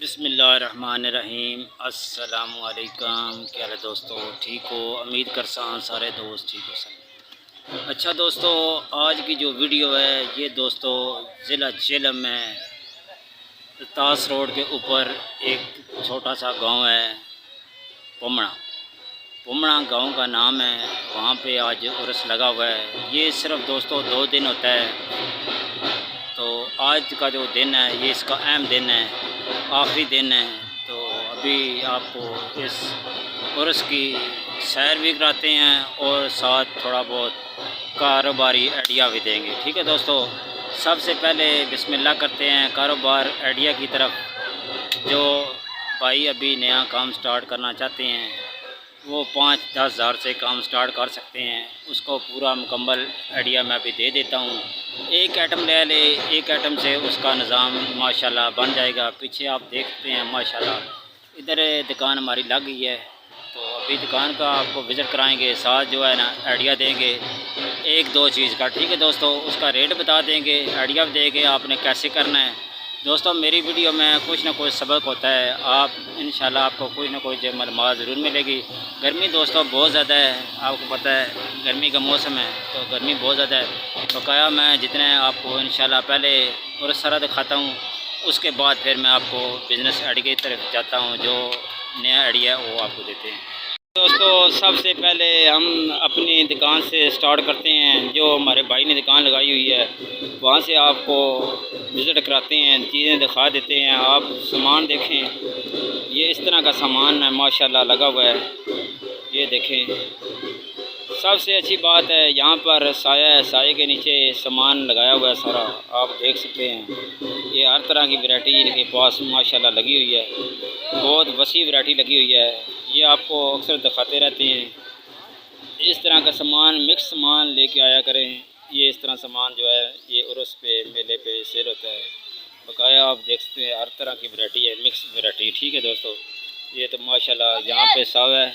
बिस्मिल्लाहिर्रहमानिर्रहीम। अस्सलामुअलैकुम। क्या हाल है दोस्तों, ठीक हो? उम्मीद करसा सारे दोस्त ठीक हो सन। अच्छा दोस्तों, आज की जो वीडियो है ये दोस्तों ज़िला झेलम में तास रोड के ऊपर एक छोटा सा गांव है पुमना। पुमना गांव का नाम है। वहाँ पे आज उर्स लगा हुआ है। ये सिर्फ दोस्तों 2 दिन होता है। तो आज का जो दिन है ये इसका अहम दिन है, आखिरी दिन है। तो अभी आपको इस उर्स की सैर भी कराते हैं और साथ थोड़ा बहुत कारोबारी आइडिया भी देंगे। ठीक है दोस्तों, सबसे पहले बिस्मिल्लाह करते हैं कारोबार आइडिया की तरफ। जो भाई अभी नया काम स्टार्ट करना चाहते हैं वो 5-10 हज़ार से काम स्टार्ट कर सकते हैं। उसको पूरा मुकम्मल आइडिया मैं अभी दे देता हूँ। एक आइटम ले ले, एक आइटम से उसका निज़ाम माशाल्लाह बन जाएगा। पीछे आप देखते हैं माशाल्लाह इधर दुकान हमारी लग गई है। तो अभी दुकान का आपको विज़िट कराएंगे, साथ जो है ना आइडिया देंगे 1-2 चीज़ का। ठीक है दोस्तों, उसका रेट बता देंगे, आइडिया भी देंगे आपने कैसे करना है। दोस्तों मेरी वीडियो में कुछ ना कुछ सबक होता है। आप इंशाल्लाह आपको कुछ ना कुछ मालूमात ज़रूर मिलेगी। गर्मी दोस्तों बहुत ज़्यादा है, आपको पता है गर्मी का मौसम है तो गर्मी बहुत ज़्यादा है। बकाया मैं जितने आपको इंशाल्लाह पहले और सारा दिखाता हूँ, उसके बाद फिर मैं आपको बिज़नेस आइडिया की तरफ जाता हूँ, जो नया आइडिया वो आपको देते हैं। दोस्तों सबसे पहले हम अपनी दुकान से स्टार्ट करते हैं। जो हमारे भाई ने दुकान लगाई हुई है वहाँ से आपको विज़िट कराते हैं, चीज़ें दिखा देते हैं। आप सामान देखें, ये इस तरह का सामान है माशाल्लाह लगा हुआ है। ये देखें, सबसे अच्छी बात है यहाँ पर साया है, साये के नीचे सामान लगाया हुआ है सारा, आप देख सकते हैं। ये हर तरह की वैरायटी इनके पास माशाल्लाह लगी हुई है, बहुत वसी वैरायटी लगी हुई है। ये आपको अक्सर दिखाते रहते हैं। इस तरह का सामान, मिक्स सामान लेके आया करें। ये इस तरह सामान जो है ये उर्स पे, मेले पे सेल होता है। बकाया आप देख सकते हैं हर तरह की वैरायटी है, मिक्स वैरायटी। ठीक है दोस्तों, ये तो माशाल्लाह यहाँ पे साव है,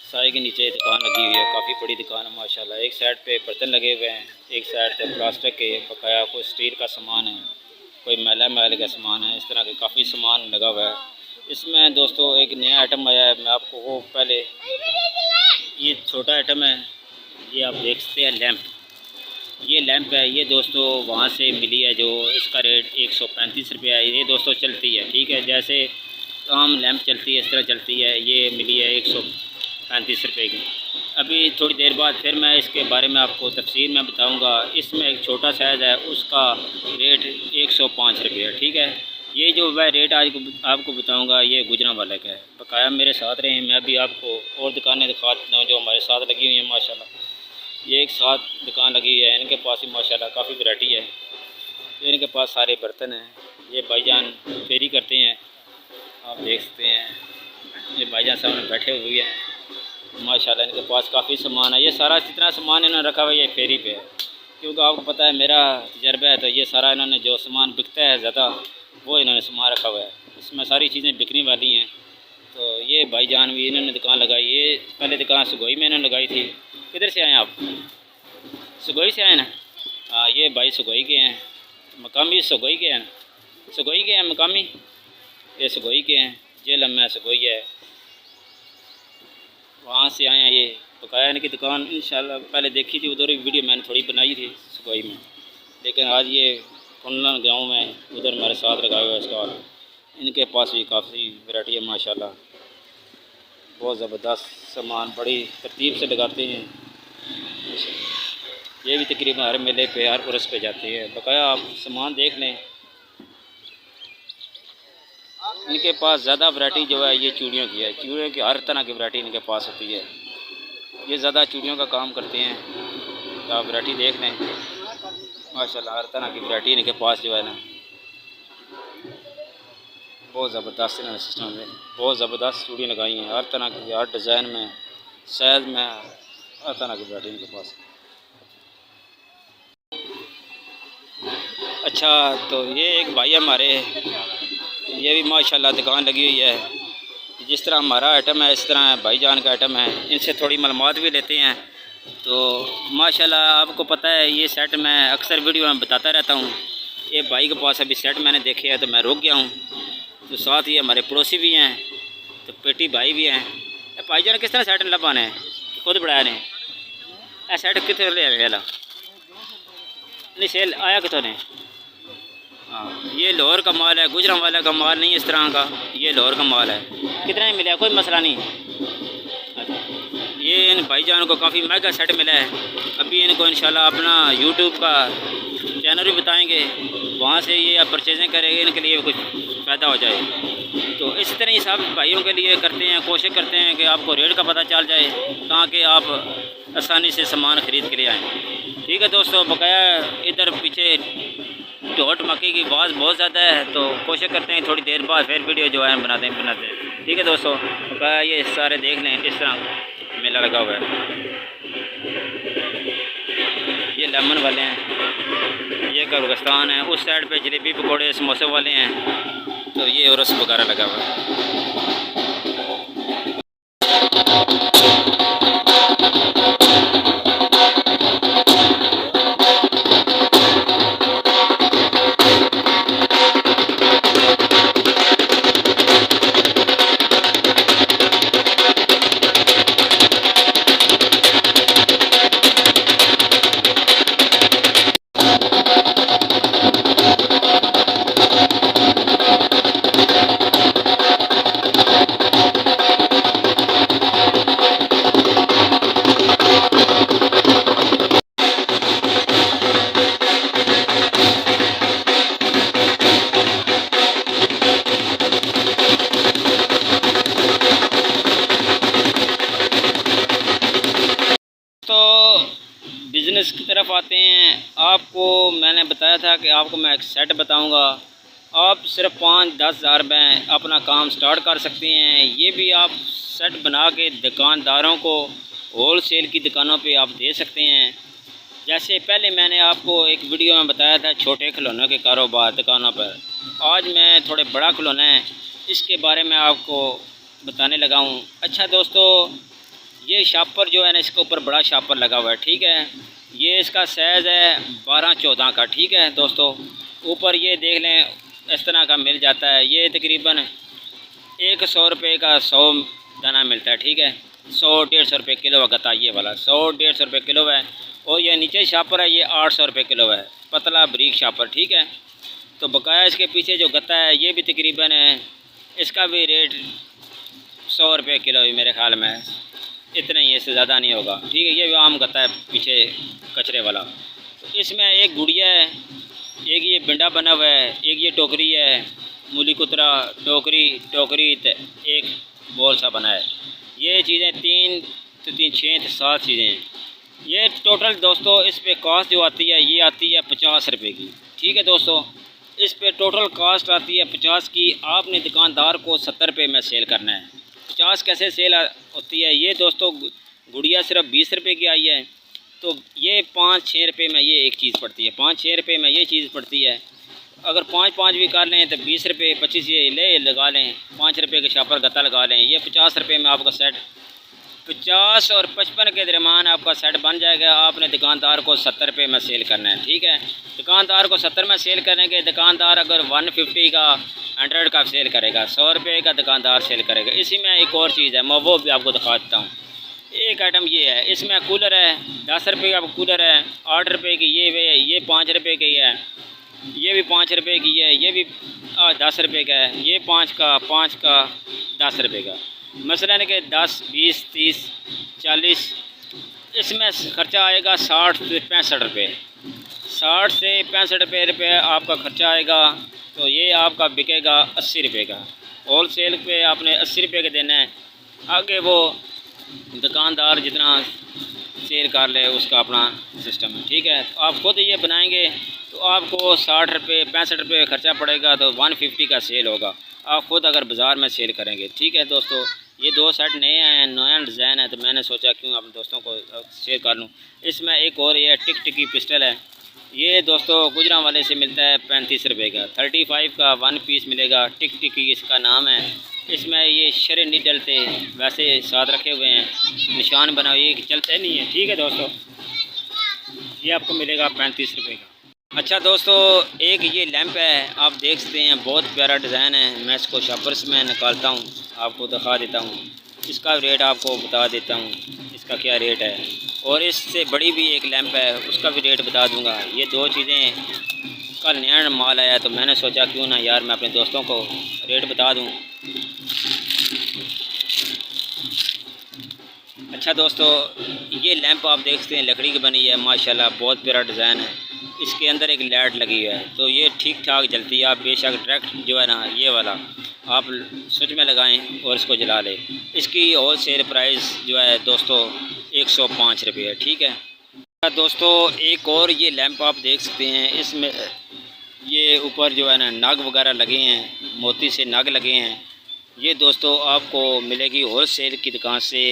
साए के नीचे दुकान लगी हुई है, काफ़ी बड़ी दुकान है माशाल्लाह। एक साइड पे बर्तन लगे हुए हैं, एक साइड पे प्लास्टिक के, बकाया कोई स्टील का सामान है, कोई मैल का सामान है। इस तरह के काफ़ी सामान लगा हुआ है। इसमें दोस्तों एक नया आइटम आया है, मैं आपको वो पहले, ये छोटा आइटम है, ये आप देख सकते हैं लैम्प। ये लैम्प है, ये दोस्तों वहाँ से मिली है, जो इसका रेट 135 रुपये है। ये दोस्तों चलती है, ठीक है, जैसे आम लैम्प चलती है इस तरह चलती है। ये मिली है 135 रुपये की। अभी थोड़ी देर बाद फिर मैं इसके बारे में आपको तफसील में बताऊँगा। इसमें एक छोटा साइज़ है, उसका रेट 105 रुपये है। ठीक है, ये जो मैं रेट आज आपको बताऊंगा ये गुजरांवाला का है। बकाया मेरे साथ रहे, मैं भी आपको और दुकानें दिखा देता हूँ जो हमारे साथ लगी हुई हैं माशाल्लाह। ये एक साथ दुकान लगी हुई है, इनके पास ही माशाल्लाह काफ़ी वैरायटी है। ये इनके पास सारे बर्तन हैं। ये भाईजान फेरी करते हैं, आप देख सकते हैं। ये भाईजान सामने बैठे हुए हैं माशाल्लाह, इनके पास काफ़ी सामान है। ये सारा जितना सामान इन्होंने रखा हुआ है ये फेरी पे है, क्योंकि आपको पता है मेरा तजर्बा है। तो ये सारा इन्होंने जो सामान बिकता है ज़्यादा वो इन्होंने सामान रखा हुआ है, इसमें सारी चीज़ें बिकने वाली हैं। तो ये भाईजान भी इन्होंने दुकान लगाई। ये पहले दुकान सुगोई में इन्होंने लगाई थी। किधर से आए आप? सुगोई से आए ना? हाँ, ये भाई सुगोई के हैं, मकामी सुगोई के हैं, सुगोई के हैं मकामी, ये सुगोई के हैं। जेलम में सुगोई है, वहाँ से आए हैं ये। बकाया इनकी दुकान इंशाल्लाह पहले देखी थी, उधर वीडियो मैंने थोड़ी बनाई थी सुगोई में, लेकिन आज ये कुंडलन गाँव में उधर मेरे साथ लगाया हुआ है स्टॉल। इनके पास भी काफ़ी वैरायटी है माशाल्लाह, बहुत ज़बरदस्त सामान बड़ी तरतीब से लगाते हैं। ये भी तकरीबन हर मेले पे, हर उर्स पे जाते हैं। बकाया आप सामान देख लें, इनके पास ज़्यादा वैरायटी जो है ये चूड़ियों की है। चूड़ियों की हर तरह की वैरायटी इनके पास होती है। ये ज़्यादा चूड़ियों का काम करते हैं। आप वैरायटी देख लें माशाल्लाह, हर तरह की वैरायटी इनके पास जो है ना बहुत ज़बरदस्त इन्होंने सिस्टम में बहुत ज़बरदस्त चूड़ी लगाई हैं, हर तरह की, हर डिज़ाइन में, साइज़ में, हर तरह की वैरायटी इनके पास। अच्छा, तो ये एक भाई हमारे, ये भी माशाल्लाह दुकान लगी हुई है। जिस तरह हमारा आइटम है इस तरह भाईजान का आइटम है। इनसे थोड़ी मालूमात भी लेते हैं। तो माशाल्लाह आपको पता है ये सेट मैं अक्सर वीडियो में बताता रहता हूँ। ये भाई के पास अभी सेट मैंने देखे है तो मैं रुक गया हूँ। तो साथ ही हमारे पड़ोसी भी हैं, तो पेटी भाई भी हैं। भाई जान किस तरह सेट लबाने हैं खुद बढ़ाया ने सेट कितने ले नहीं सेल आया कितों ने? हाँ ये लाहौर का माल है, गुजरांवाला का माल नहीं इस तरह का, ये लाहौर का माल है। कितना ही मिला कोई मसला नहीं। अच्छा ये इन भाईजान को काफ़ी महंगा सेट मिला है। अभी इनको इंशाल्लाह अपना यूट्यूब का चैनल भी बताएंगे, वहाँ से ये आप परचेजिंग करेंगे, इनके लिए कुछ फ़ायदा हो जाए। तो इसी तरह ही सब भाइयों के लिए करते हैं, कोशिश करते हैं कि आपको रेट का पता चल जाए ताकि आप आसानी से सामान ख़रीद के लिए आएँ। ठीक है दोस्तों, बकाया इधर पीछे टोट मक्की की आवाज़ बहुत ज़्यादा है, तो कोशिश करते हैं थोड़ी देर बाद फिर वीडियो जो है बनाते हैं। ठीक है दोस्तों, बकाया ये सारे देख लें किस तरह मेला लगा हुआ है। ये लेमन वाले हैं, ये पाकिस्तान है, उस साइड पे जलेबी पकौड़े समोसे वाले हैं, तो ये और रस वगैरह लगा हुआ है। बिज़नेस की तरफ आते हैं। आपको मैंने बताया था कि आपको मैं एक सेट बताऊंगा, आप सिर्फ 5-10 हज़ार में अपना काम स्टार्ट कर सकते हैं। ये भी आप सेट बना के दुकानदारों को होलसेल की दुकानों पे आप दे सकते हैं। जैसे पहले मैंने आपको एक वीडियो में बताया था छोटे खिलौनों के कारोबार दुकानों पर, आज मैं थोड़े बड़ा खिलौना है इसके बारे में आपको बताने लगा हूँ। अच्छा दोस्तों, ये शापर जो है ना, इसके ऊपर बड़ा शापर लगा हुआ है। ठीक है, ये इसका साइज़ है 12-14 का। ठीक है दोस्तों, ऊपर ये देख लें इस तरह का मिल जाता है। ये तकरीबन 100 रुपये का 100 दाना मिलता है। ठीक है, 100-150 रुपये किलो है गत्ता, ये वाला 100-150 रुपये किलो है। और ये नीचे शापर है, ये 800 रुपये किलो है, पतला बरीक शापर। ठीक है, तो बकाया इसके पीछे जो गत्ता है ये भी तकरीबन है, इसका भी रेट 100 रुपये किलो है मेरे ख्याल में, इतना ही, इससे ज़्यादा नहीं होगा। ठीक है, ये भी आम गत्ता है पीछे कचरे वाला। तो इसमें एक गुड़िया है, एक ये बिंडा बना हुआ है, एक ये टोकरी है, मूली कुतरा टोकरी एक बॉल सा बना है। ये चीज़ें 3 तो 3 6 तो 7 चीज़ें हैं। ये टोटल दोस्तों इस पे कॉस्ट जो आती है ये आती है 50 रुपये की। ठीक है दोस्तों, इस पे टोटल कॉस्ट आती है 50 की। आपने दुकानदार को 70 रुपये में सेल करना है। 50 कैसे सेल होती है? ये दोस्तों गुड़िया सिर्फ 20 रुपये की आई है, तो ये 5-6 रुपये में ये एक चीज़ पड़ती है, 5-6 रुपये में ये चीज़ पड़ती है। अगर 5-5 भी कर लें तो 20 रुपये 25 ये ले लगा लें, 5 रुपये के शापर गत्ता लगा लें, ये 50 रुपये में आपका सेट 50 और 55 के दरमियान आपका सेट बन जाएगा। आपने दुकानदार को 70 रुपये में सेल करना है। ठीक है, दुकानदार को 70 में सेल करेंगे। दुकानदार अगर 150 का 100 का सेल करेगा, 100 रुपये का दुकानदार सेल करेगा। इसी में एक और चीज़ है, मैं वो भी आपको दिखा देता हूँ। एक आइटम ये है, इसमें कूलर है, 10 रुपये का कूलर है, 8 रुपये की ये 5 रुपये की है, ये भी 5 रुपये की है, ये भी 10 रुपये का है, ये 5 का 10 रुपये का। मसलन कि 10, 20, 30, 40, इसमें ख़र्चा आएगा 60 से 65 रुपये। 60 से 65 रुपये आपका ख़र्चा आएगा, तो ये आपका बिकेगा 80 रुपये का। होलसेल पे आपने 80 रुपये का देना है। आगे वो दुकानदार जितना सेल कर ले उसका अपना सिस्टम है। ठीक है, तो आप खुद ये बनाएंगे तो आपको 60 रुपये 65 रुपये खर्चा पड़ेगा, तो 150 का सेल होगा आप खुद अगर बाज़ार में सेल करेंगे। ठीक है दोस्तों, ये 2 सेट नए हैं, नया डिज़ाइन है, तो मैंने सोचा क्यों अपने दोस्तों को शेयर कर लूँ। इसमें एक और ये टिक टिकी पिस्टल है, ये दोस्तों गुजरांवाले से मिलता है 35 रुपये का। 35 का 1 पीस मिलेगा, टिक टिकी इसका नाम है। इसमें ये शरे नहीं डलते, वैसे साथ रखे हुए हैं, निशान बना हुए, ये चलते नहीं है। ठीक है दोस्तों, ये आपको मिलेगा 35 रुपये का। अच्छा दोस्तों, एक ये लैंप है, आप देख सकते हैं, बहुत प्यारा डिज़ाइन है। मैं इसको शॉपर्स में निकालता हूँ, आपको दिखा देता हूँ। इसका रेट आपको बता देता हूँ, इसका क्या रेट है। और इससे बड़ी भी एक लैंप है, उसका भी रेट बता दूँगा। ये दो चीज़ें कल नया माल आया तो मैंने सोचा क्यों ना यार मैं अपने दोस्तों को रेट बता दूँ। अच्छा दोस्तों, ये लैंप आप देख सकते हैं, लकड़ी की बनी है, माशाल्लाह बहुत प्यारा डिज़ाइन है। इसके अंदर एक लाइट लगी है, तो ये ठीक ठाक जलती है। आप बेशक डायरेक्ट जो है ना, ये वाला आप स्विच में लगाएं और इसको जला लें। इसकी होल सेल प्राइस जो है दोस्तों 105 रुपये है, ठीक है। दोस्तों एक और ये लैंप आप देख सकते हैं, इसमें ये ऊपर जो है ना नग वगैरह लगे हैं, मोती से नग लगे हैं। ये दोस्तों आपको मिलेगी होल सेल की दुकान से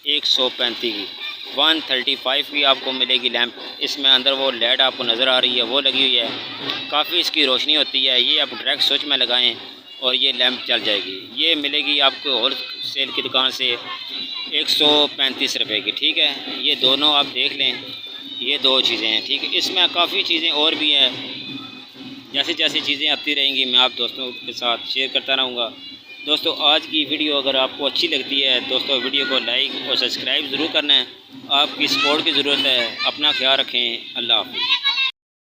135 की, 135 की आपको मिलेगी लैंप। इसमें अंदर वो लाइट आपको नज़र आ रही है, वो लगी हुई है, काफ़ी इसकी रोशनी होती है। ये आप डायरेक्ट स्विच में लगाएं और ये लैंप जल जाएगी। ये मिलेगी आपको होल सेल की दुकान से 135 रुपये की, ठीक है। ये दोनों आप देख लें, ये दो चीज़ें हैं, ठीक है। इसमें काफ़ी चीज़ें और भी हैं, जैसे जैसी चीज़ें आती रहेंगी मैं आप दोस्तों के साथ शेयर करता रहूँगा। दोस्तों आज की वीडियो अगर आपको अच्छी लगती है दोस्तों, वीडियो को लाइक और सब्सक्राइब ज़रूर करना है। आपकी सपोर्ट की ज़रूरत है। अपना ख्याल रखें। अल्लाह हाफ़िज़।